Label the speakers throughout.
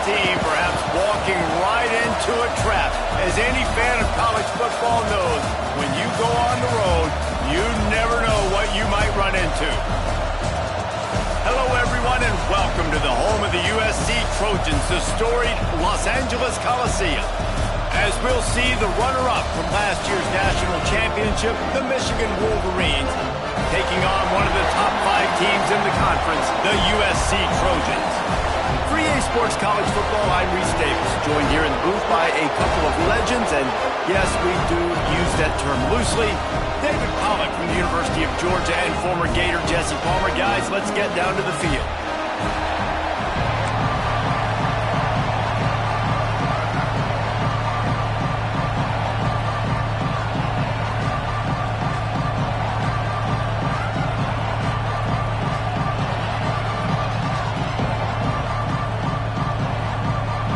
Speaker 1: team perhaps walking right into a trap. As any fan of college football knows, when you go on the road, you never know what you might run into. Hello, everyone, and welcome to the home of the USC Trojans, the storied Los Angeles Coliseum. As we'll see, the runner-up from last year's national championship, the Michigan Wolverines, taking on one of the top 5 teams in the conference, the USC Trojans. For EA Sports College Football, I'm Reese Davis, joined here in the booth by a couple of legends, and yes, we do use that term loosely. David Pollack from the University of Georgia and former Gator Jesse Palmer. Guys, let's get down to the field.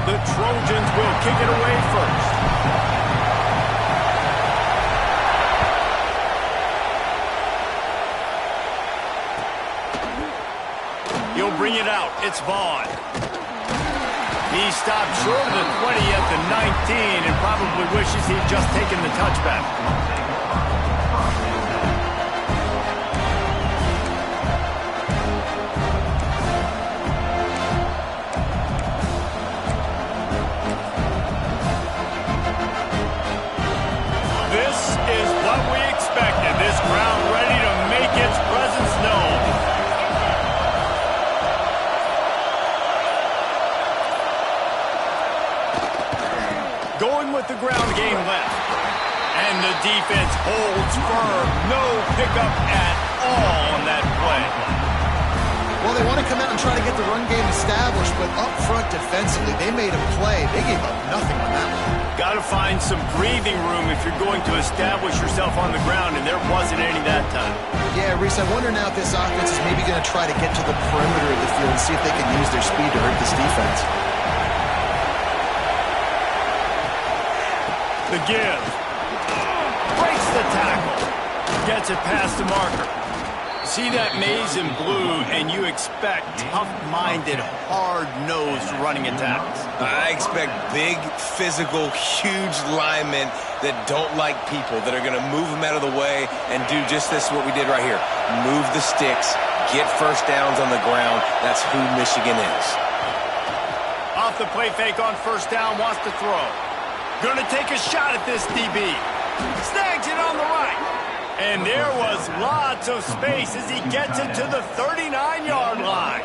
Speaker 1: The Trojans will kick it away first. He'll bring it out. It's Vaughn. He stopped short of the 20 at the 19 and probably wishes he'd just taken the touchback. This crowd ready to make its presence known. Going with the ground game left. And the defense holds firm. No pickup at all on that play.
Speaker 2: Well, they want to come out and try to get the run game established, but up front defensively, they made a play. They gave up nothing on that one.
Speaker 1: Got to find some breathing room if you're going to establish yourself on the ground, and there wasn't any that time.
Speaker 2: Yeah, Reese, I wonder now if this offense is maybe going to try to get to the perimeter of the field and see if they can use their speed to hurt this defense.
Speaker 1: The give. Breaks the tackle. Gets it past the marker. See that maze in blue, and you expect tough-minded, hard-nosed running attacks.
Speaker 3: I expect big, physical, huge linemen that don't like people, that are going to move them out of the way and do just this, what we did right here. Move the sticks, get first downs on the ground. That's who Michigan is.
Speaker 1: Off the play fake on first down, wants to throw. Going to take a shot at this DB. Snags it on the right. And there was lots of space as he gets it to the 39-yard line.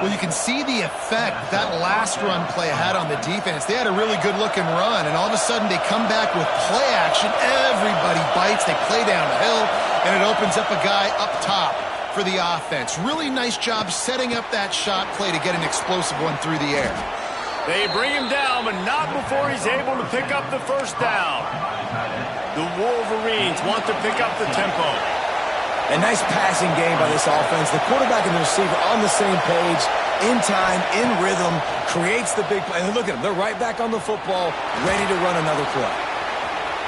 Speaker 2: Well, you can see the effect that last run play had on the defense. They had a really good-looking run, and all of a sudden they come back with play action. Everybody bites. They play downhill, and it opens up a guy up top for the offense. Really nice job setting up that shot play to get an explosive one through the air.
Speaker 1: They bring him down, but not before he's able to pick up the first down. The Wolverines want to pick up the tempo.
Speaker 3: A nice passing game by this offense. The quarterback and the receiver on the same page, in time, in rhythm, creates the big play. And look at them. They're right back on the football, ready to run another play.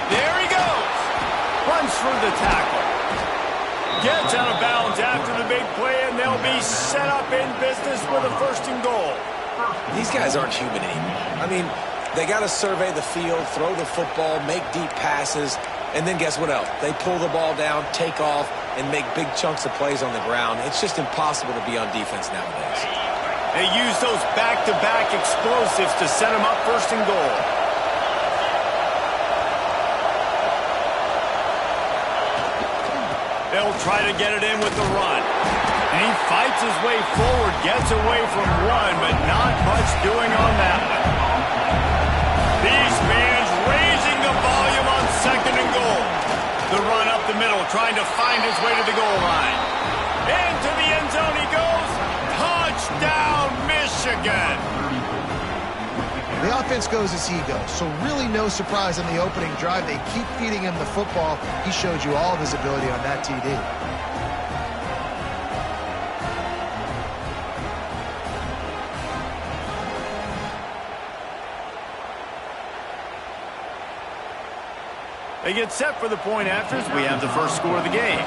Speaker 1: There he goes. Runs through the tackle. Gets out of bounds after the big play, and they'll be set up in business with a first and goal.
Speaker 3: These guys aren't human anymore. I mean, they got to survey the field, throw the football, make deep passes, and then guess what else? They pull the ball down, take off, and make big chunks of plays on the ground. It's just impossible to be on defense nowadays.
Speaker 1: They use those back-to-back explosives to set them up first and goal. They'll try to get it in with the run. And he fights his way forward, gets away from one, but not much doing on that one. These fans raising the volume on second and goal. The run up the middle, trying to find his way to the goal line. Into the end zone he goes. Touchdown, Michigan.
Speaker 2: The offense goes as he goes, so really no surprise on the opening drive. They keep feeding him the football. He showed you all of his ability on that TD.
Speaker 1: They get set for the point afters. We have the first score of the game.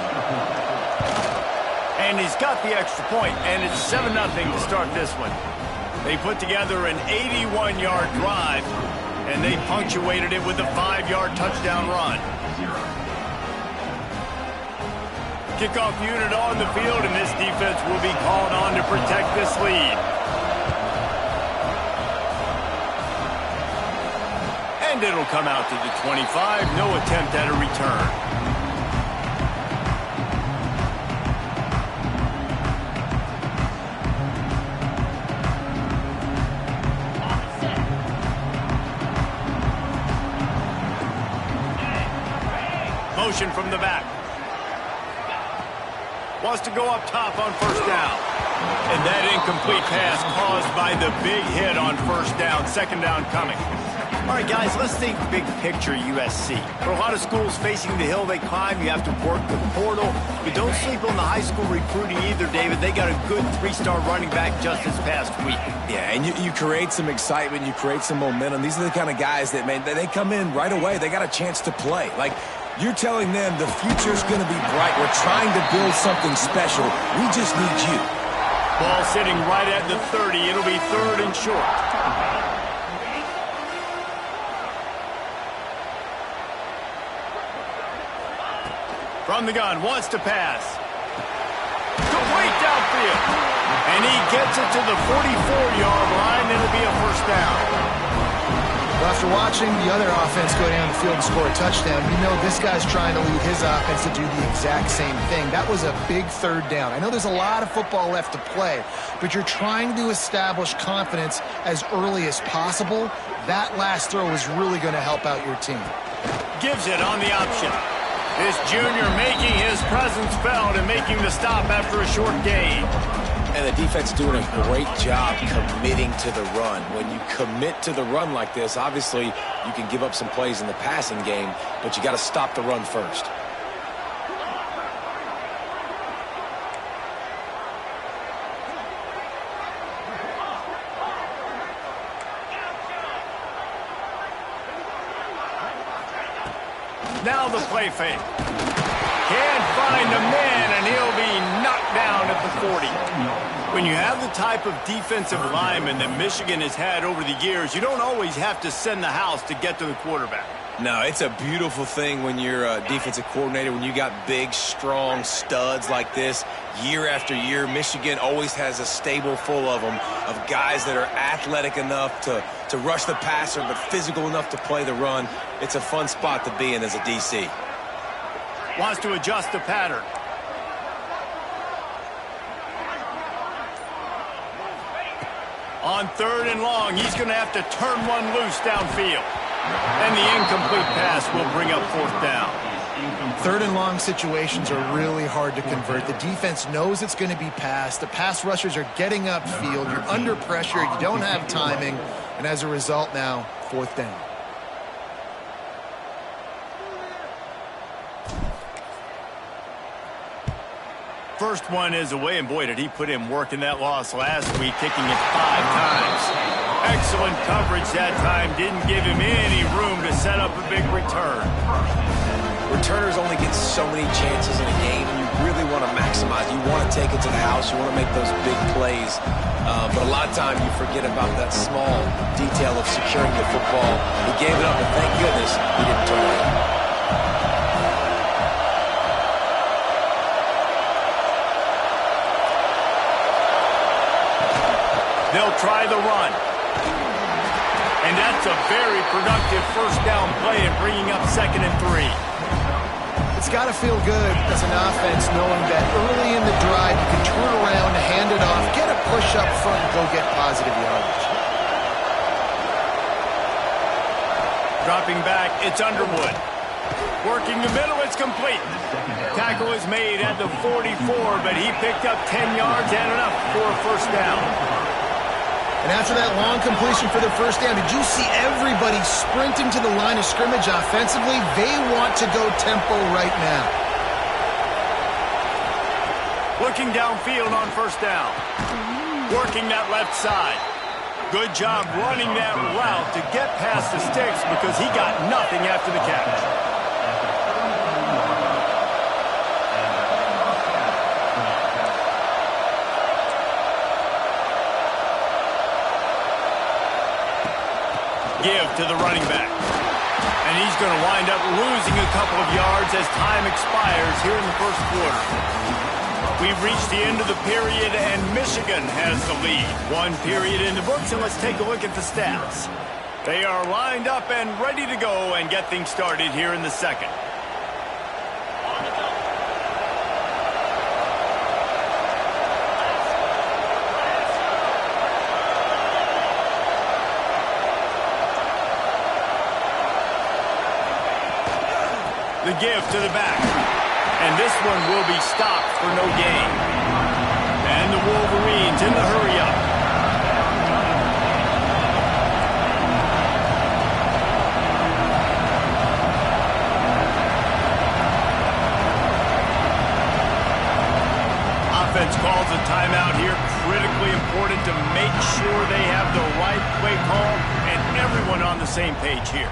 Speaker 1: And he's got the extra point, and it's 7-0 to start this one. They put together an 81-yard drive, and they punctuated it with a 5-yard touchdown run. Kickoff unit on the field, and this defense will be called on to protect this lead. And it'll come out to the 25. No attempt at a return. Motion from the back. Wants to go up top on first down. And that incomplete pass caused by the big hit on first down. Second down coming. All right, guys, let's think big picture USC. For a lot of schools facing the hill they climb, you have to work the portal. But don't sleep on the high school recruiting either, David. They got a good 3-star running back just this past week.
Speaker 3: Yeah, and you create some excitement. You create some momentum. These are the kind of guys that, man, they come in right away. They got a chance to play. Like, you're telling them the future's going to be bright. We're trying to build something special. We just need you.
Speaker 1: Ball sitting right at the 30. It'll be third and short. From the gun, wants to pass. Complete downfield. And he gets it to the 44-yard line. It'll be a first down.
Speaker 2: Well, after watching the other offense go down the field and score a touchdown, you know this guy's trying to lead his offense to do the exact same thing. That was a big third down. I know there's a lot of football left to play, but you're trying to establish confidence as early as possible. That last throw is really going to help out your team.
Speaker 1: Gives it on the option. This junior making his presence felt and making the stop after a short gain.
Speaker 3: And the defense doing a great job committing to the run. When you commit to the run like this, obviously you can give up some plays in the passing game, but you got to stop the run first.
Speaker 1: Now the play fake. Can't find a man, and he'll be knocked down at the 40. When you have the type of defensive lineman that Michigan has had over the years, you don't always have to send the house to get to the quarterback.
Speaker 3: No, it's a beautiful thing when you're a defensive coordinator, when you got big, strong studs like this. Year after year, Michigan always has a stable full of them, of guys that are athletic enough to rush the passer, but physical enough to play the run. It's a fun spot to be in as a DC.
Speaker 1: Wants to adjust the pattern. On third and long, he's going to have to turn one loose downfield. And the incomplete pass will bring up fourth down.
Speaker 2: Third and long situations are really hard to convert. The defense knows it's going to be passed. The pass rushers are getting upfield. You're under pressure. You don't have timing. And as a result now, fourth down.
Speaker 1: First one is away, and boy, did he put in work in that loss last week, kicking it 5 times. Excellent coverage that time. Didn't give him any room to set up a big return.
Speaker 3: Returners only get so many chances in a game, and you really want to maximize. You want to take it to the house. You want to make those big plays. But a lot of time you forget about that small detail of securing the football. He gave it up, and thank goodness he didn't turn it over.
Speaker 1: They'll try the run. And that's a very productive first down play and bringing up 2nd and 3.
Speaker 2: It's got to feel good as an offense knowing that early in the drive you can turn around, hand it off, get a push up front, and go get positive yardage.
Speaker 1: Dropping back, it's Underwood. Working the middle, it's complete. Tackle is made at the 44, but he picked up 10 yards and enough for a first down.
Speaker 2: And after that long completion for the first down, did you see everybody sprinting to the line of scrimmage offensively? They want to go tempo right now.
Speaker 1: Looking downfield on first down. Working that left side. Good job running that route to get past the sticks because he got nothing after the catch. give to the running back. And he's going to wind up losing a couple of yards as time expires here in the first quarter. We've reached the end of the period, and Michigan has the lead. One period in the books, and let's take a look at the stats. They are lined up and ready to go and get things started here in the second. The give to the back. And this one will be stopped for no gain. And the Wolverines in the hurry-up. Offense calls a timeout here. Critically important to make sure they have the right play call and everyone on the same page here.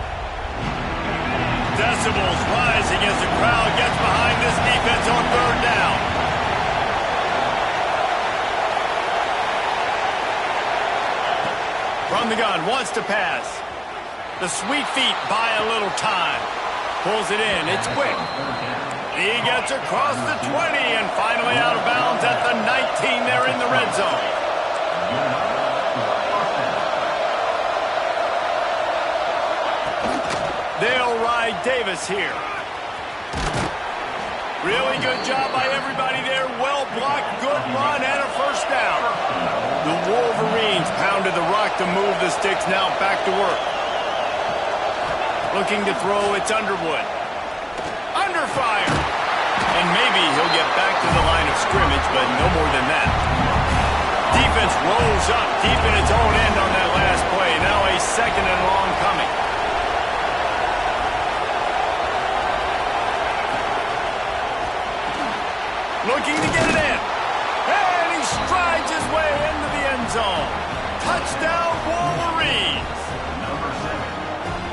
Speaker 1: Decibels rising as the crowd gets behind this defense on third down. From the gun, wants to pass. The sweet feet buy a little time. Pulls it in, it's quick. He gets across the 20 and finally out of bounds at the 19 there in the red zone. They'll ride Davis here. Really good job by everybody there. Well blocked, good run, and a first down. The Wolverines pounded the rock to move the sticks. Now back to work. Looking to throw, it's Underwood. Under fire. And maybe he'll get back to the line of scrimmage, but no more than that. Defense rolls up deep in its own end on that last play. Now a second and long coming. Looking to get it in. And he strides his way into the end zone. Touchdown, Wolverines.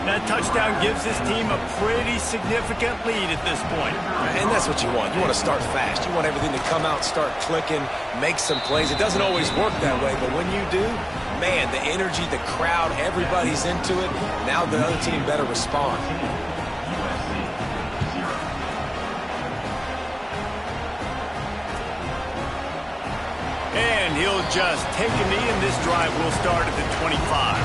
Speaker 1: That touchdown gives his team a pretty significant lead at this point.
Speaker 3: And that's what you want. You want to start fast. You want everything to come out, start clicking, make some plays. It doesn't always work that way, but when you do, man, the energy, the crowd, everybody's into it. Now the other team better respond.
Speaker 1: And he'll just take a knee, and this drive will start at the 25.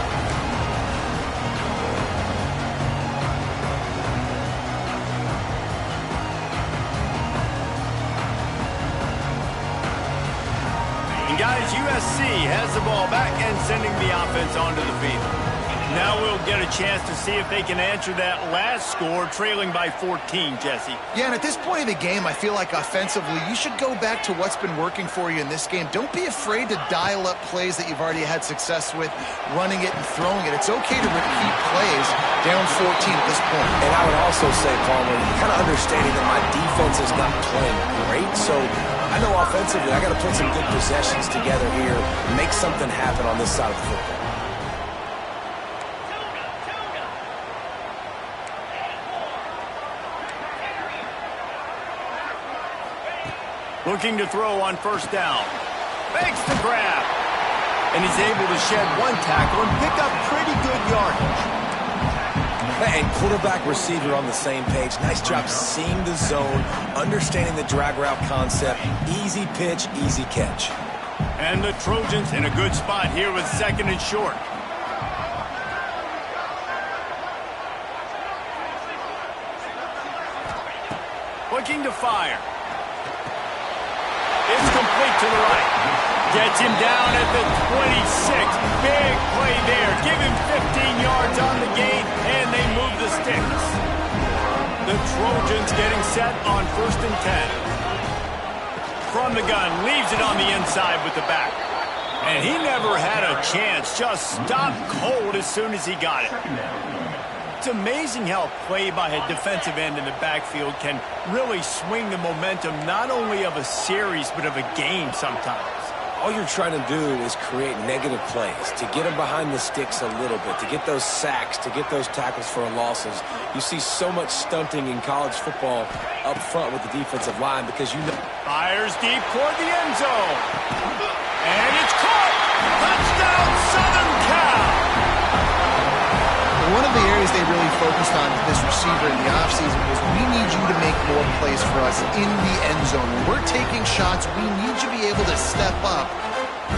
Speaker 1: And guys, USC has the ball back and sending the offense onto the field. Now we'll get a chance to see if they can answer that last score, trailing by 14, Jesse.
Speaker 2: Yeah, and at this point of the game, I feel like offensively, you should go back to what's been working for you in this game. Don't be afraid to dial up plays that you've already had success with, running it and throwing it. It's okay to repeat plays down 14 at this point.
Speaker 3: And I would also say, Palmer, kind of understanding that my defense is not playing great, so I know offensively I got to put some good possessions together here, make something happen on this side of the football.
Speaker 1: Looking to throw on first down. Makes the grab. And he's able to shed one tackle and pick up pretty good yardage.
Speaker 3: And quarterback receiver on the same page. Nice job seeing the zone, understanding the drag route concept. Easy pitch, easy catch.
Speaker 1: And the Trojans in a good spot here with second and short. Looking to fire. It's complete to the right. Gets him down at the 26. Big play there. Give him 15 yards on the gain, and they move the sticks. The Trojans getting set on 1st and 10. From the gun, leaves it on the inside with the back. And he never had a chance. Just stopped cold as soon as he got it. It's amazing how play by a defensive end in the backfield can really swing the momentum not only of a series but of a game sometimes.
Speaker 3: All you're trying to do is create negative plays, to get them behind the sticks a little bit, to get those sacks, to get those tackles for losses. You see so much stunting in college football up front with the defensive line because you know.
Speaker 1: Fires deep toward the end zone. And it's caught. Touchdown, Southern Cal.
Speaker 2: focused on this receiver in the offseason was, we need you to make more plays for us in the end zone. When we're taking shots, we need you to be able to step up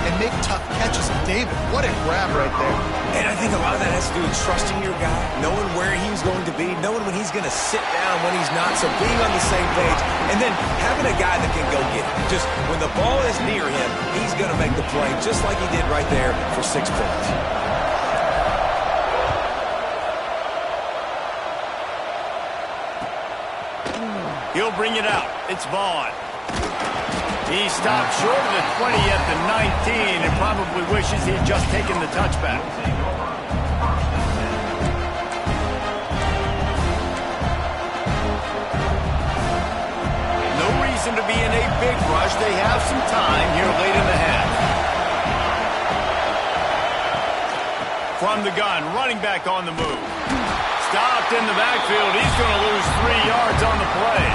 Speaker 2: and make tough catches. And David, what a grab right there.
Speaker 3: And I think a lot of that has to do with trusting your guy, knowing where he's going to be, knowing when he's going to sit down, when he's not, so being on the same page, and then having a guy that can go get it. Just when the ball is near him, he's going to make the play, just like he did right there for 6 points.
Speaker 1: He'll bring it out. It's Vaughn. He stopped short of the 20 at the 19 and probably wishes he'd just taken the touchback. No reason to be in a big rush. They have some time here late in the half. From the gun, running back on the move. Stopped in the backfield. He's going to lose 3 yards on the play.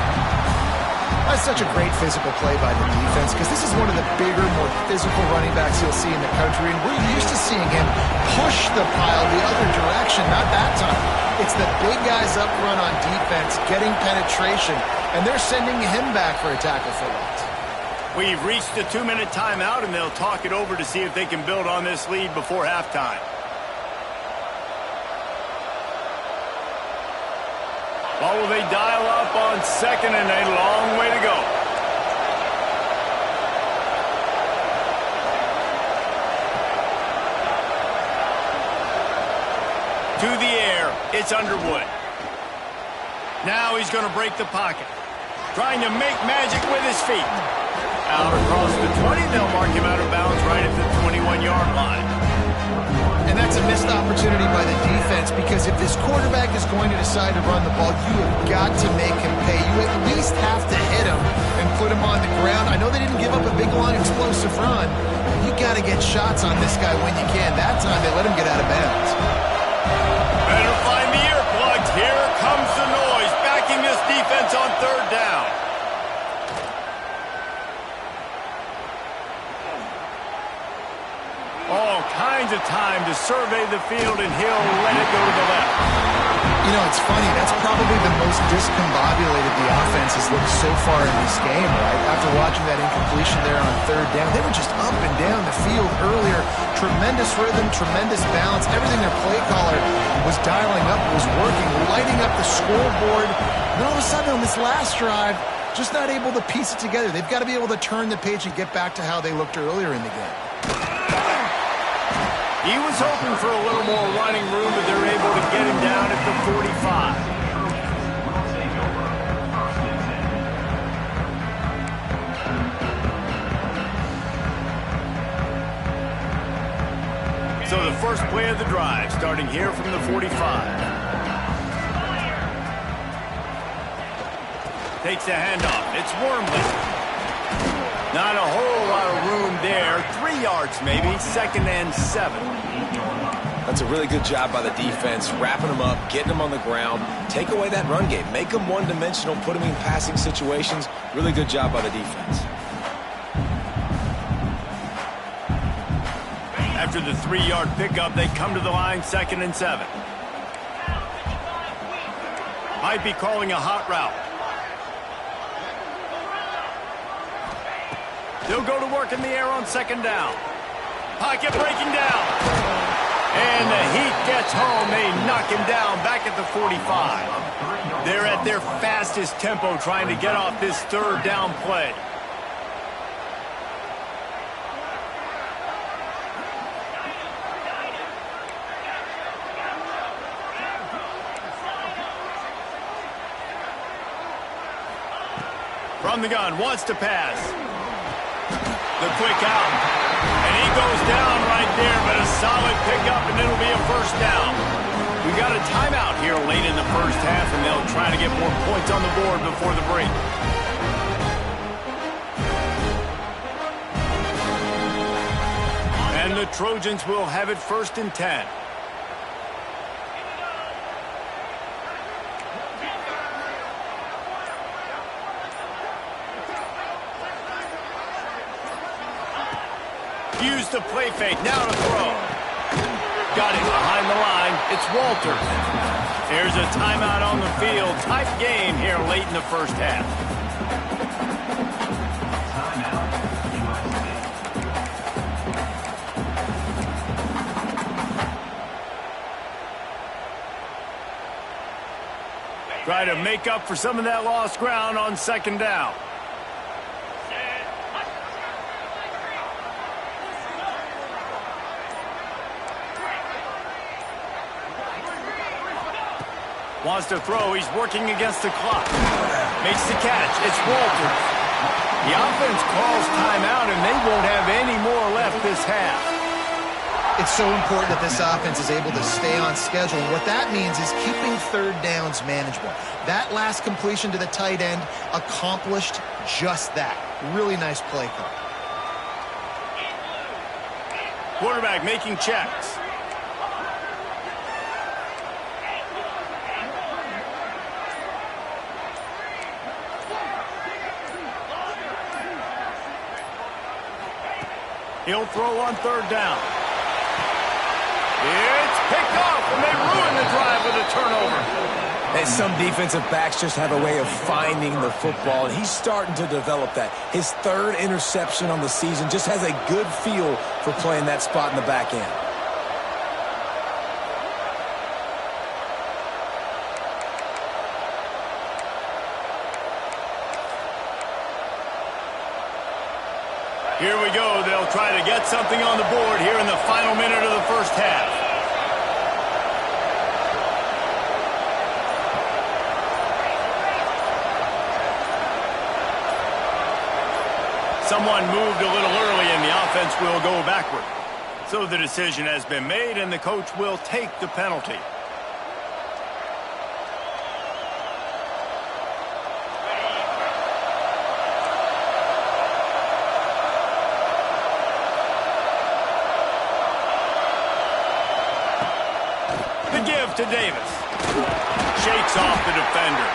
Speaker 2: That's such a great physical play by the defense, because this is one of the bigger, more physical running backs you'll see in the country, and we're used to seeing him push the pile the other direction. Not that time. It's the big guys up front on defense getting penetration, and they're sending him back for a tackle for loss.
Speaker 1: We've reached the 2-minute timeout, and they'll talk it over to see if they can build on this lead before halftime. What will they dial up on second and a long way to go? To the air, it's Underwood. Now he's going to break the pocket. Trying to make magic with his feet. Out across the 20, they'll mark him out of bounds right at the 21-yard line.
Speaker 2: And that's a missed opportunity by the defense, because if this quarterback is going to decide to run the ball, you have got to make him pay. You at least have to hit him and put him on the ground. I know they didn't give up a big, long, explosive run. You got to get shots on this guy when you can. That time they let him get out of bounds.
Speaker 1: Better find the earplugs. Here comes the noise, backing this defense on third down. All kinds of time to survey the field, and he'll let it go to the left.
Speaker 2: You know, it's funny. That's probably the most discombobulated the offense has looked so far in this game, right? After watching that incompletion there on third down, they were just up and down the field earlier. Tremendous rhythm, tremendous balance. Everything their play caller was dialing up was working, lighting up the scoreboard. And all of a sudden on this last drive, just not able to piece it together. They've got to be able to turn the page and get back to how they looked earlier in the game.
Speaker 1: He was hoping for a little more running room, but they're able to get him down at the 45. So the first play of the drive, starting here from the 45. Takes a handoff. It's Wormley. Not a whole lot of room there. 3 yards maybe. 2nd and 7.
Speaker 3: That's a really good job by the defense, wrapping them up, getting them on the ground. Take away that run game. Make them one-dimensional, put them in passing situations. Really good job by the defense.
Speaker 1: After the 3-yard pickup, they come to the line, 2nd and 7. Might be calling a hot route. They'll go to work in the air on 2nd down. Pocket breaking down. And the heat gets home. They knock him down back at the 45. They're at their fastest tempo trying to get off this third down play. From the gun, wants to pass. The quick out. And he goes down right there, but a solid pickup, and it'll be a first down. We got a timeout here late in the first half, and they'll try to get more points on the board before the break. And the Trojans will have it 1st and 10. Use the play fake, now to throw. Got it behind the line. It's Walters. Here's a timeout on the field. Tight game here late in the first half. Try to make up for some of that lost ground on second down. Wants to throw. He's working against the clock. Makes the catch. It's Walters. The offense calls timeout, and they won't have any more left this half.
Speaker 2: It's so important that this offense is able to stay on schedule. And what that means is keeping third downs manageable. That last completion to the tight end accomplished just that. Really nice play call.
Speaker 1: Quarterback making checks. He'll throw on third down. It's picked off, and they ruin the drive with a turnover.
Speaker 3: And some defensive backs just have a way of finding the football, and he's starting to develop that. His third interception on the season just has a good feel for playing that spot in the back end.
Speaker 1: Here we go. They'll try to get something on the board here in the final minute of the first half. Someone moved a little early, and the offense will go backward. So the decision has been made, and the coach will take the penalty. To Davis. Shakes off the defender.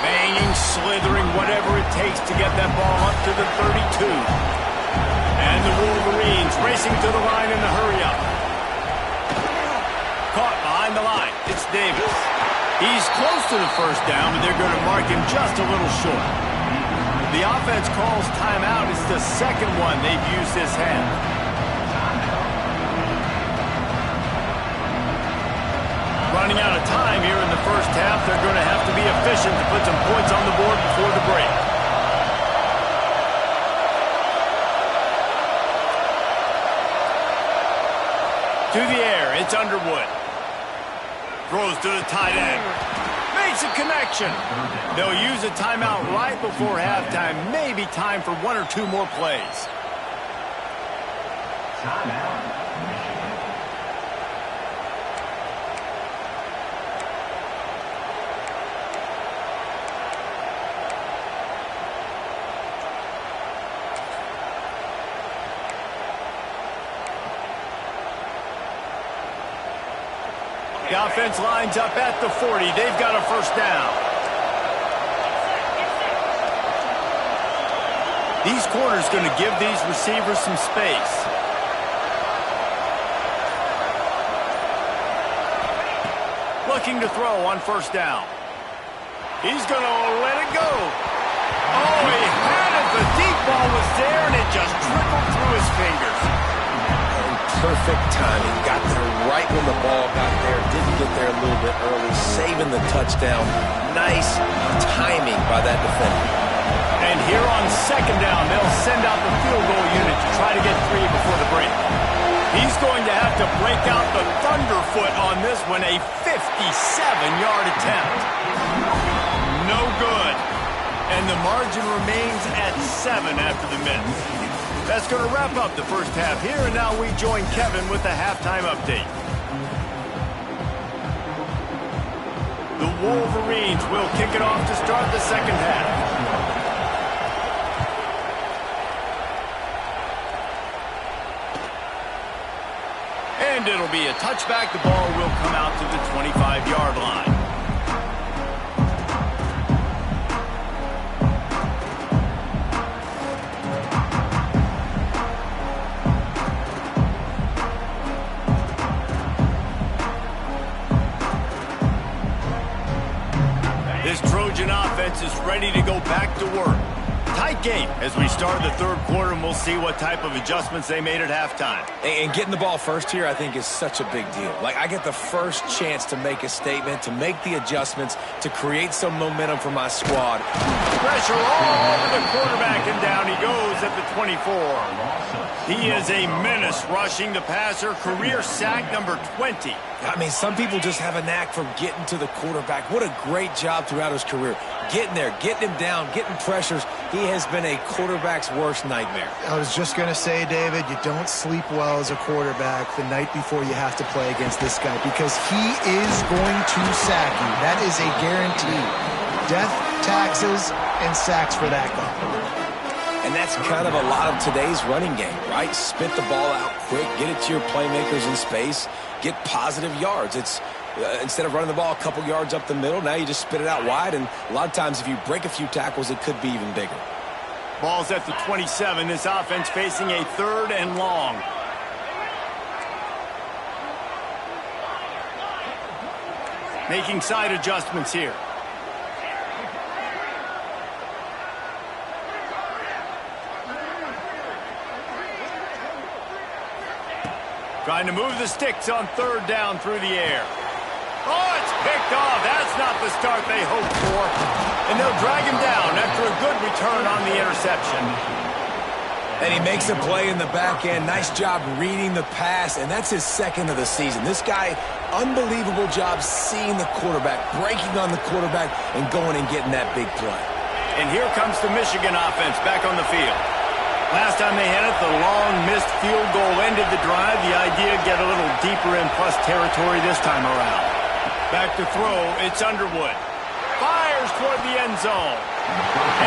Speaker 1: Banging, slithering, whatever it takes to get that ball up to the 32. And the Wolverines racing to the line in the hurry-up. Caught behind the line. It's Davis. He's close to the first down, but they're going to mark him just a little short. The offense calls timeout. It's the second one they've used this half. Running out of time here in the first half. They're going to have to be efficient to put some points on the board before the break. To the air, it's Underwood. Throws to the tight end. Makes a connection. They'll use a timeout right before halftime. Maybe time for one or two more plays. Timeout. The offense lines up at the 40. They've got a first down. These corners going to give these receivers some space. Looking to throw on first down. He's going to let it go. Oh, he had it. The deep ball was there, and it just trickled through his fingers.
Speaker 3: Perfect timing. Got there right when the ball got there. Didn't get there a little bit early. Saving the touchdown. Nice timing by that defender.
Speaker 1: And here on second down, they'll send out the field goal unit to try to get three before the break. He's going to have to break out the thunderfoot on this one. A 57-yard attempt. No good. And the margin remains at 7 after the miss. That's going to wrap up the first half here, and now we join Kevin with the halftime update. The Wolverines will kick it off to start the second half. And it'll be a touchback. The ball will come out to the 25-yard line. opposing offense is ready to go back to work. Tight game as we start the third quarter, and we'll see what type of adjustments they made at halftime.
Speaker 3: And getting the ball first here, I think, is such a big deal. Like, I get the first chance to make a statement, to make the adjustments, to create some momentum for my squad.
Speaker 1: Pressure all over the quarterback, and down he goes at the 24. He is a menace rushing the passer, career sack number 20.
Speaker 3: I mean, some people just have a knack for getting to the quarterback. What a great job throughout his career. Getting there, getting him down, getting pressures. He has been a quarterback's worst nightmare.
Speaker 2: I was just going to say, David, you don't sleep well as a quarterback the night before you have to play against this guy because he is going to sack you. That is a guarantee. Death, taxes, and sacks for that guy.
Speaker 3: And that's kind of a lot of today's running game, right? Spit the ball out quick, get it to your playmakers in space, get positive yards. It's instead of running the ball a couple yards up the middle, now you just spit it out wide, and a lot of times if you break a few tackles, it could be even bigger.
Speaker 1: Ball's at the 27. This offense facing a 3rd and long. Making side adjustments here. Trying to move the sticks on 3rd down through the air. Oh, it's picked off. That's not the start they hoped for. And they'll drag him down after a good return on the interception.
Speaker 3: And he makes a play in the back end. Nice job reading the pass, and that's his 2nd of the season. This guy, unbelievable job seeing the quarterback, breaking on the quarterback, and going and getting that big play.
Speaker 1: And here comes the Michigan offense back on the field. Last time they had it, the long missed field goal ended the drive. The idea, get a little deeper in plus territory this time around. Back to throw, it's Underwood. Fires toward the end zone.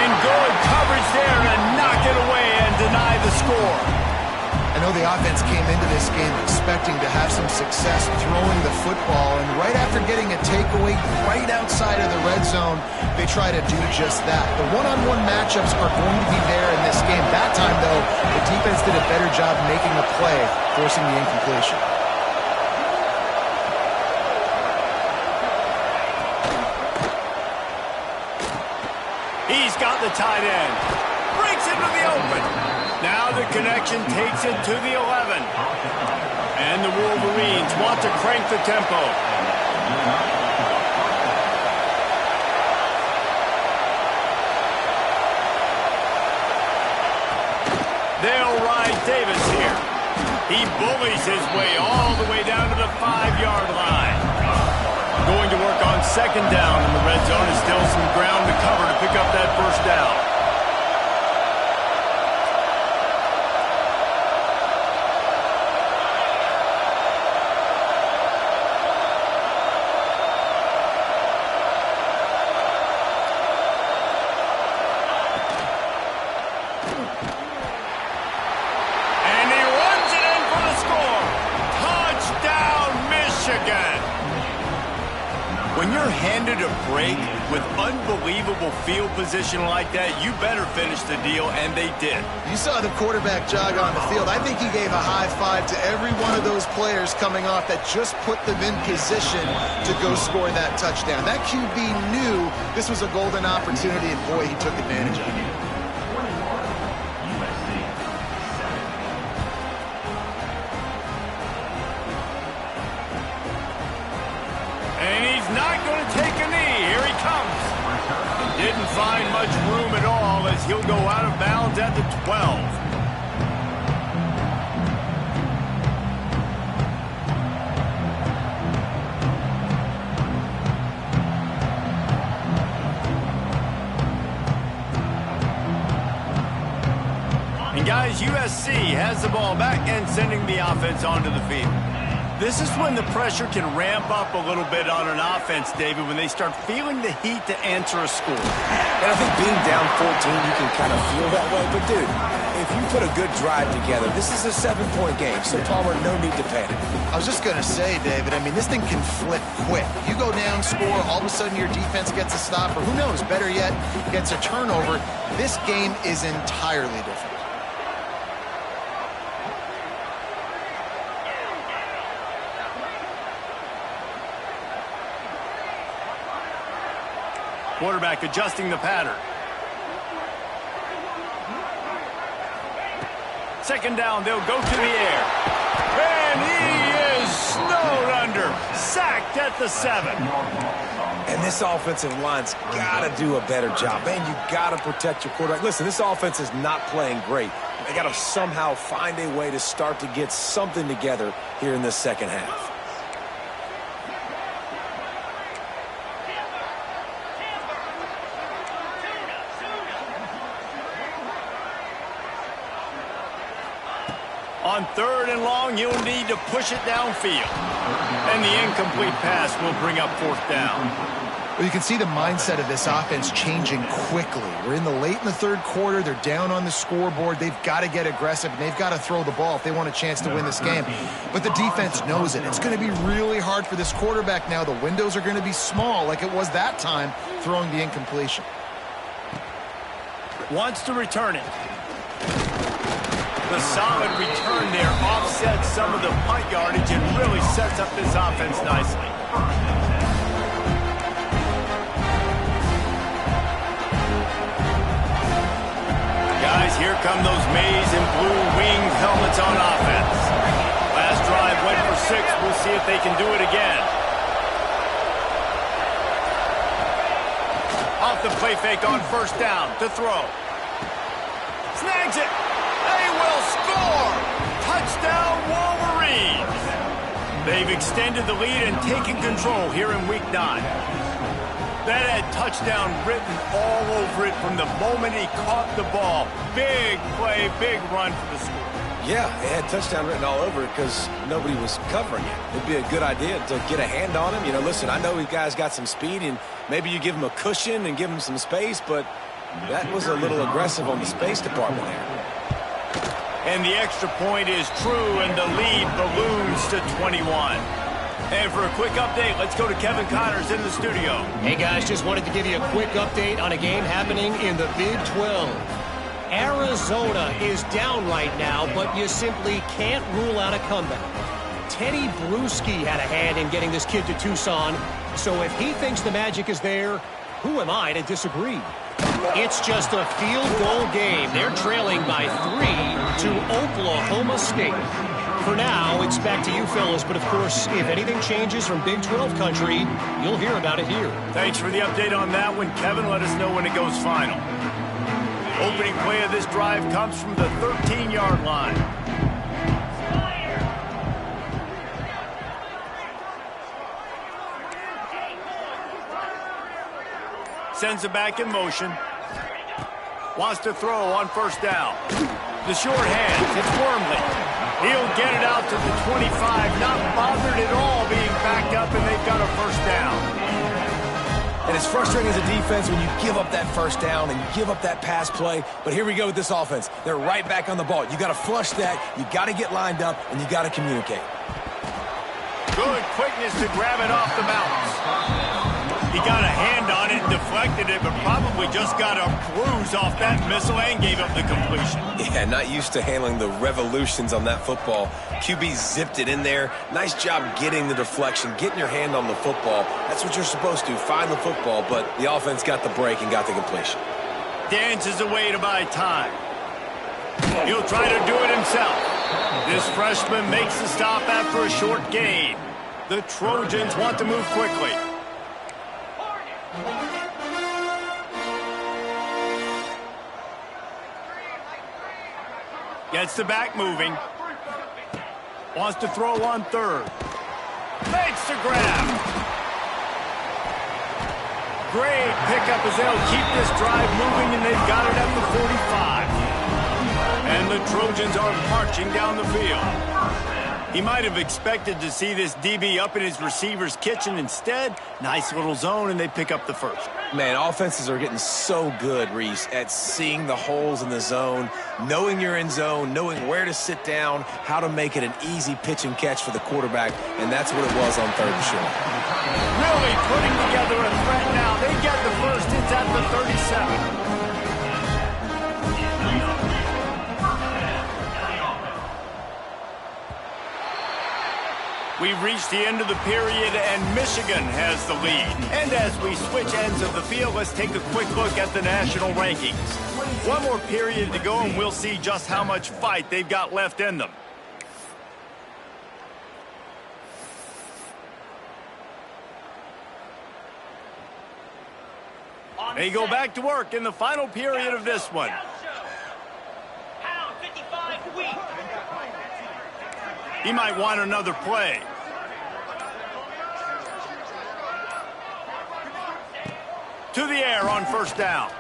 Speaker 1: And good coverage there to knock it away and deny the score.
Speaker 2: I know the offense came into this game expecting to have some success throwing the football, and right after getting a takeaway right outside of the red zone, they try to do just that. The one-on-one matchups are going to be there in this game. That time, though, the defense did a better job making a play, forcing the incompletion.
Speaker 1: He's got the tight end. Breaks into the open. Now the connection takes it to the 11. And the Wolverines want to crank the tempo. They'll ride Davis here. He bullies his way all the way down to the 5-yard line. Going to work on 2nd down in the red zone. Is still some ground to cover to pick up that 1st down. When you're handed a break with unbelievable field position like that, you better finish the deal, and they did.
Speaker 2: You saw the quarterback jog on the field. I think he gave a high five to every one of those players coming off that just put them in position to go score that touchdown. That QB knew this was a golden opportunity, and boy, he took advantage of it.
Speaker 1: Didn't find much room at all as he'll go out of bounds at the 12. And guys, USC has the ball back and sending the offense onto the field. This is when the pressure can ramp up a little bit on an offense, David, when they start feeling the heat to answer a score.
Speaker 3: And I think being down 14, you can kind of feel that way. But, dude, if you put a good drive together, this is a 7-point game, so Palmer, no need to panic.
Speaker 2: I was just going to say, David, I mean, this thing can flip quick. You go down, score, all of a sudden your defense gets a stop, or who knows, better yet, gets a turnover. This game is entirely different.
Speaker 1: Quarterback adjusting the pattern. Second down, they'll go to the air. And he is snowed under. Sacked at the 7.
Speaker 3: And this offensive line's got to do a better job. Man, you got to protect your quarterback. Listen, this offense is not playing great. They got to somehow find a way to start to get something together here in this second half.
Speaker 1: On 3rd and long, you'll need to push it downfield. And the incomplete pass will bring up 4th down.
Speaker 2: Well, you can see the mindset of this offense changing quickly. We're in the late in the 3rd quarter. They're down on the scoreboard. They've got to get aggressive, and they've got to throw the ball if they want a chance to win this game. But the defense knows it. It's going to be really hard for this quarterback now. The windows are going to be small like it was that time throwing the incompletion.
Speaker 1: Wants to return it. The solid return there offsets some of the punt yardage and really sets up this offense nicely. Guys, here come those maize and blue winged helmets on offense. Last drive went for 6. We'll see if they can do it again. Off the play fake on 1st down to throw. Snags it. They will score! Touchdown, Wolverines! They've extended the lead and taken control here in Week 9. That had touchdown written all over it from the moment he caught the ball. Big play, big run for the score.
Speaker 3: Yeah, it had touchdown written all over it because nobody was covering it. It'd be a good idea to get a hand on him. You know, listen, I know these guys got some speed, and maybe you give him a cushion and give him some space, but that was a little aggressive on the space department there.
Speaker 1: And the extra point is true, and the lead balloons to 21. And for a quick update, let's go to Kevin Connors in the studio.
Speaker 4: Hey, guys, just wanted to give you a quick update on a game happening in the Big 12. Arizona is down right now, but you simply can't rule out a comeback. Teddy Bruschi had a hand in getting this kid to Tucson, so if he thinks the magic is there, who am I to disagree? It's just a field goal game. They're trailing by 3 to Oklahoma State. For now, it's back to you fellas, but of course, if anything changes from Big 12 country, you'll hear about it here.
Speaker 1: Thanks for the update on that one, Kevin. Let us know when it goes final. Opening play of this drive comes from the 13-yard line. Sends it back in motion. Wants to throw on 1st down. The short hand, it's Wormley. He'll get it out to the 25, not bothered at all being backed up, and they've got a 1st down.
Speaker 3: And it's frustrating as a defense when you give up that 1st down and you give up that pass play. But here we go with this offense. They're right back on the ball. You got to flush that, you got to get lined up, and you got to communicate.
Speaker 1: Good quickness to grab it off the bounce. He got a hand on it and deflected it, but probably just got a cruise off that missile and gave up the completion.
Speaker 3: Yeah, not used to handling the revolutions on that football. QB zipped it in there. Nice job getting the deflection, getting your hand on the football. That's what you're supposed to, find the football, but the offense got the break and got the completion.
Speaker 1: Dances away to buy time. He'll try to do it himself. This freshman makes the stop after a short gain. The Trojans want to move quickly. Gets the back moving. Wants to throw on 3rd. Makes the grab. Great pickup as they'll keep this drive moving, and they've got it at the 45. And the Trojans are marching down the field. He might have expected to see this DB up in his receiver's kitchen. Instead, nice little zone, and they pick up the 1st.
Speaker 3: Man, offenses are getting so good, Reese, at seeing the holes in the zone, knowing you're in zone, knowing where to sit down, how to make it an easy pitch and catch for the quarterback, and that's what it was on 3rd and short.
Speaker 1: Really putting together a threat now. They get the 1st. It's at the 37. We've reached the end of the period, and Michigan has the lead. And as we switch ends of the field, let's take a quick look at the national rankings. One more period to go, and we'll see just how much fight they've got left in them. They go back to work in the final period of this one. He might want another play. To the air on first down.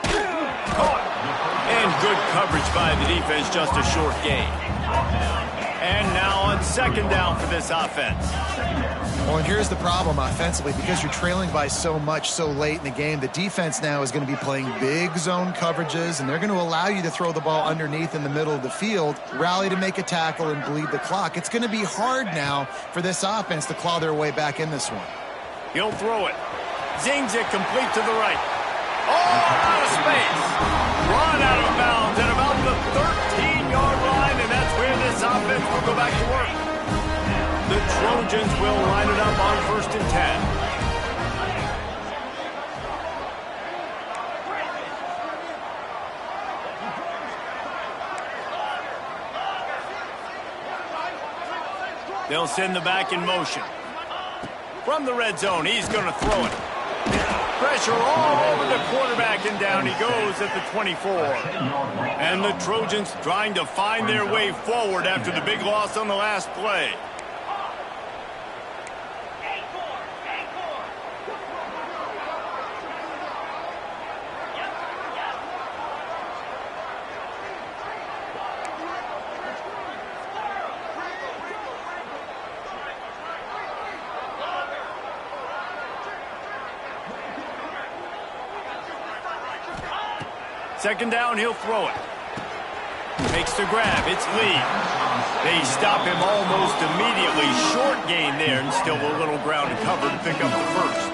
Speaker 1: Caught. And good coverage by the defense, just a short gain. And now on second down for this offense.
Speaker 2: Well, and here's the problem offensively. Because you're trailing by so much so late in the game, the defense now is going to be playing big zone coverages, and they're going to allow you to throw the ball underneath in the middle of the field, rally to make a tackle, and bleed the clock. It's going to be hard now for this offense to claw their way back in this one.
Speaker 1: He'll throw it. Zings it complete to the right. Oh, out of space. Run out of bounds at about the 13-yard line, and that's where this offense will go back to work. The Trojans will line it up on 1st and 10. They'll send the back in motion. From the red zone, he's going to throw it. Pressure all over the quarterback, and down he goes at the 24. And the Trojans trying to find their way forward after the big loss on the last play. Second down, he'll throw it. Makes the grab. It's Lee. They stop him almost immediately. Short gain there, and still a little ground to cover to pick up the first.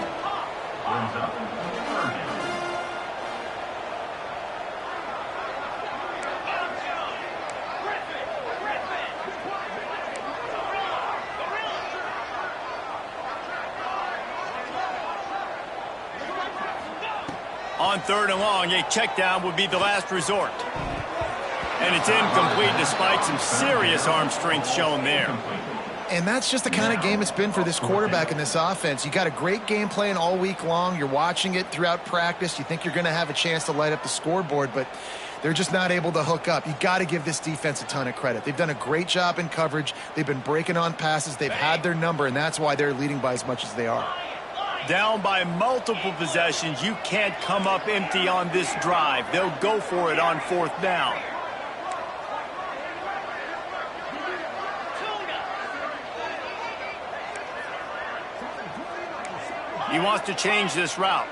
Speaker 1: On third and long, a check down would be the last resort. And it's incomplete despite some serious arm strength shown there.
Speaker 2: And that's just the kind of game it's been for this quarterback in this offense. You got a great game plan all week long. You're watching it throughout practice. You think you're going to have a chance to light up the scoreboard, but they're just not able to hook up. You got to give this defense a ton of credit. They've done a great job in coverage. They've been breaking on passes. They've had their number, and that's why they're leading by as much as they are.
Speaker 1: Down by multiple possessions, you can't come up empty on this drive. They'll go for it on fourth down. He wants to change this route.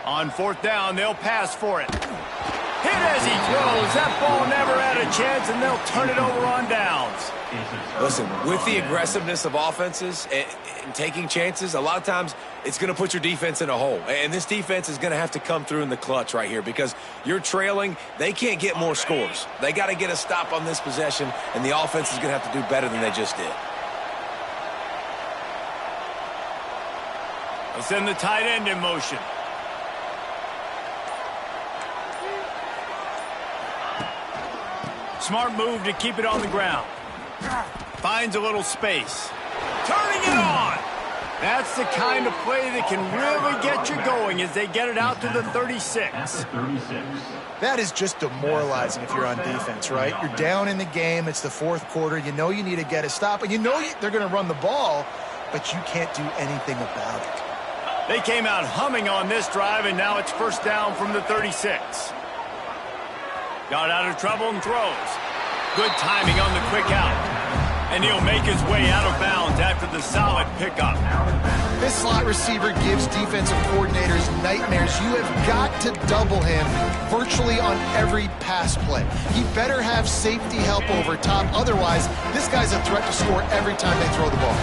Speaker 1: On fourth down, they'll pass for it. Hit as he throws. That ball never had a chance, and they'll turn it over on downs.
Speaker 3: Listen, with the aggressiveness of offenses and taking chances, a lot of times it's going to put your defense in a hole. And this defense is going to have to come through in the clutch right here because you're trailing. They can't get more scores. They got to get a stop on this possession, and the offense is going to have to do better than they just did.
Speaker 1: They'll send the tight end in motion. Smart move to keep it on the ground. Finds a little space. Turning it on. That's the kind of play that can really get you going as they get it out to the 36.
Speaker 2: That is just demoralizing if you're on defense, right? You're down in the game. It's the fourth quarter. You know you need to get a stop, and you know they're going to run the ball, but you can't do anything about it.
Speaker 1: They came out humming on this drive, and now it's first down from the 36. Got out of trouble and throws. Good timing on the quick out. And he'll make his way out of bounds after the solid pickup.
Speaker 2: This slot receiver gives defensive coordinators nightmares. You have got to double him virtually on every pass play. He better have safety help over top. Otherwise, this guy's a threat to score every time they throw the ball.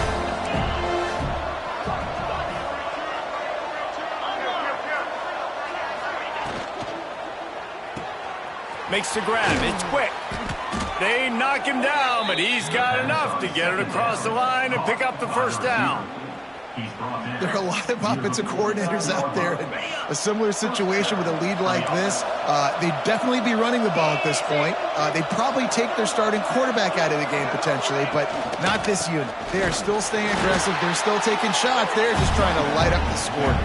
Speaker 1: Makes the grab. It's quick. They knock him down, but he's got enough to get it across the line and pick up the first down.
Speaker 2: There are a lot of offensive coordinators out there in a similar situation with a lead like this. They'd definitely be running the ball at this point. They'd probably take their starting quarterback out of the game potentially, but not this unit. They are still staying aggressive. They're still taking shots. They're just trying to light up the score.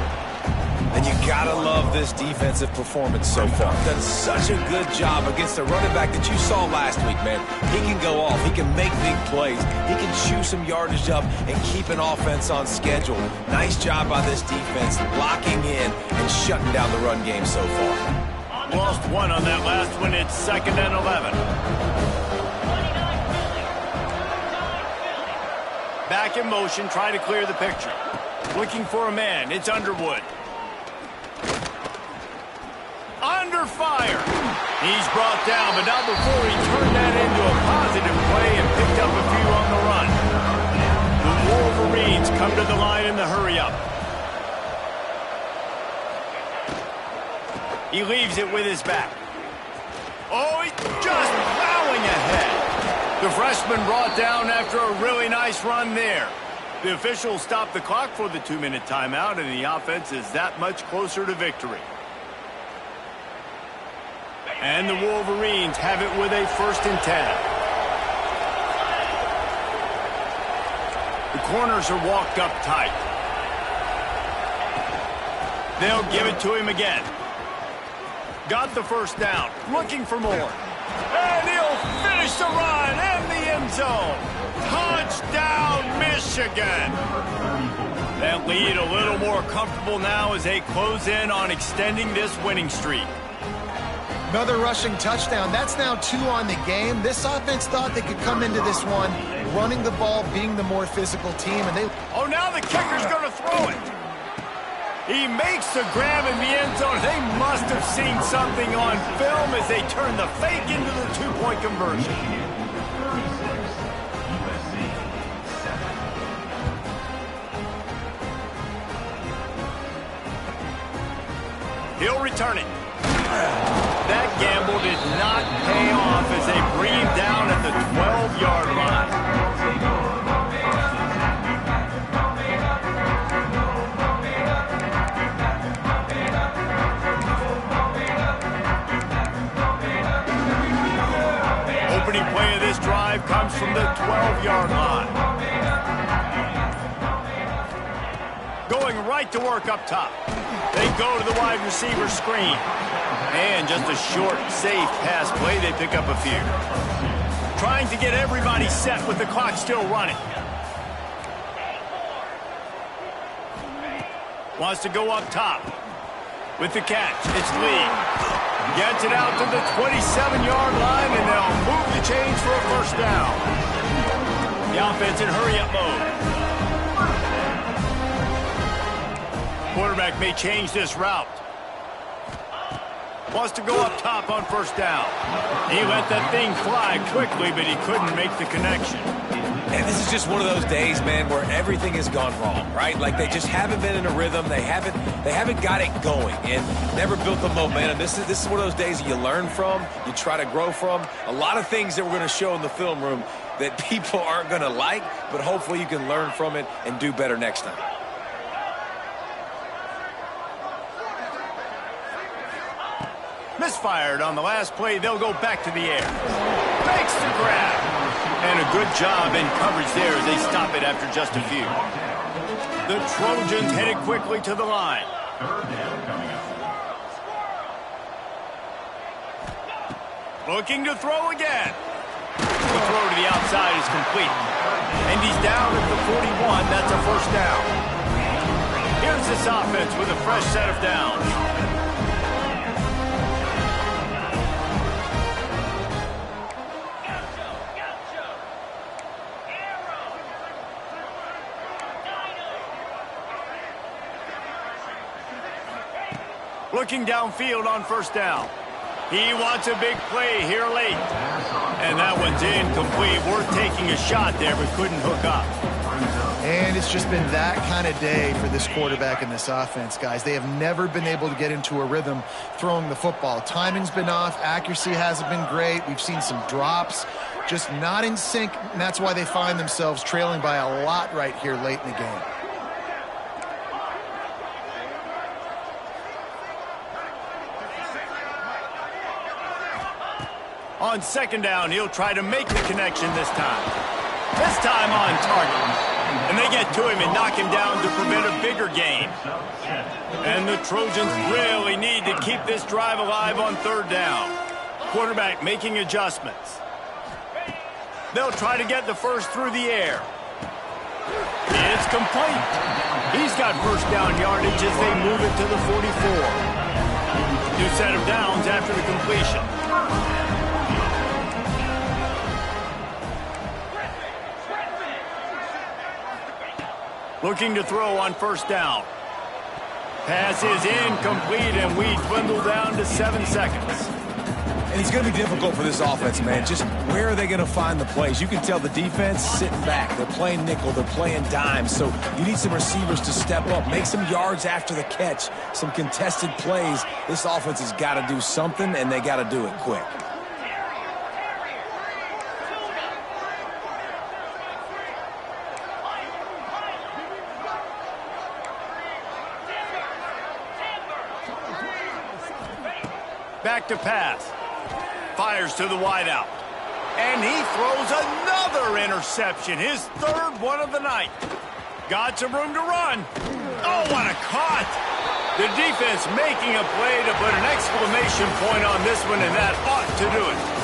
Speaker 3: And you gotta love this defensive performance so far. Done such a good job against the running back that you saw last week, man. He can go off. He can make big plays. He can chew some yardage up and keep an offense on schedule. Nice job by this defense locking in and shutting down the run game so far.
Speaker 1: Lost one on that last one. It's 2nd and 11. Back in motion, try to clear the picture. Looking for a man. It's Underwood. Under fire. He's brought down, but not before he turned that into a positive play and picked up a few on the run. The Wolverines come to the line in the hurry-up. He leaves it with his back. Oh, he's just plowing ahead. The freshman brought down after a really nice run there. The officials stopped the clock for the 2-minute timeout, and the offense is that much closer to victory. And the Wolverines have it with a 1st and 10. The corners are walked up tight. They'll give it to him again. Got the first down. Looking for more. And he'll finish the run in the end zone. Touchdown, Michigan. That lead a little more comfortable now as they close in on extending this winning streak.
Speaker 2: Another rushing touchdown. That's now 2 on the game. This offense thought they could come into this one running the ball, being the more physical team, and they...
Speaker 1: Oh, now the kicker's going to throw it. He makes the grab in the end zone. They must have seen something on film as they turn the fake into the 2-point conversion. He'll return it. That gamble did not pay off as they bring him down at the 12-yard line. Opening play of this drive comes from the 12-yard line. Going right to work up top. They go to the wide receiver screen. And just a short, safe pass play, they pick up a few. Trying to get everybody set with the clock still running. Wants to go up top. With the catch, it's Lee. Gets it out to the 27-yard line, and they'll move the chains for a first down. The offense in hurry-up mode. Quarterback may change this route. Wants to go up top on first down. He let that thing fly quickly, but he couldn't make the connection.
Speaker 3: And this is just one of those days, man, where everything has gone wrong, right? Like they just haven't been in a rhythm. They haven't got it going and never built the momentum. This is one of those days you learn from, you try to grow from. A lot of things that we're going to show in the film room that people aren't going to like, but hopefully you can learn from it and do better next time.
Speaker 1: Misfired on the last play. They'll go back to the air. Makes the grab. And a good job in coverage there as they stop it after just a few. The Trojans headed quickly to the line. Looking to throw again. The throw to the outside is complete. And he's down at the 41. That's a first down. Here's this offense with a fresh set of downs. Looking downfield on first down. He wants a big play here late. And that one's incomplete. Worth taking a shot there, but couldn't hook up.
Speaker 2: And it's just been that kind of day for this quarterback and this offense, guys. They have never been able to get into a rhythm throwing the football. Timing's been off. Accuracy hasn't been great. We've seen some drops. Just not in sync, and that's why they find themselves trailing by a lot right here late in the game.
Speaker 1: On second down, he'll try to make the connection this time. This time on target. And they get to him and knock him down to prevent a bigger gain. And the Trojans really need to keep this drive alive on third down. Quarterback making adjustments. They'll try to get the first through the air. It's complete. He's got first down yardage as they move it to the 44. New set of downs after the completion. Looking to throw on first down. Pass is incomplete, and we dwindle down to 7 seconds.
Speaker 3: And it's going to be difficult for this offense, man. Just where are they going to find the plays? You can tell the defense sitting back. They're playing nickel. They're playing dime. So you need some receivers to step up, make some yards after the catch, some contested plays. This offense has got to do something, and they got to do it quick.
Speaker 1: Back to pass. Fires to the wideout. And he throws another interception. His third one of the night. Got some room to run. Oh, what a caught. The defense making a play to put an exclamation point on this one, and that ought to do it.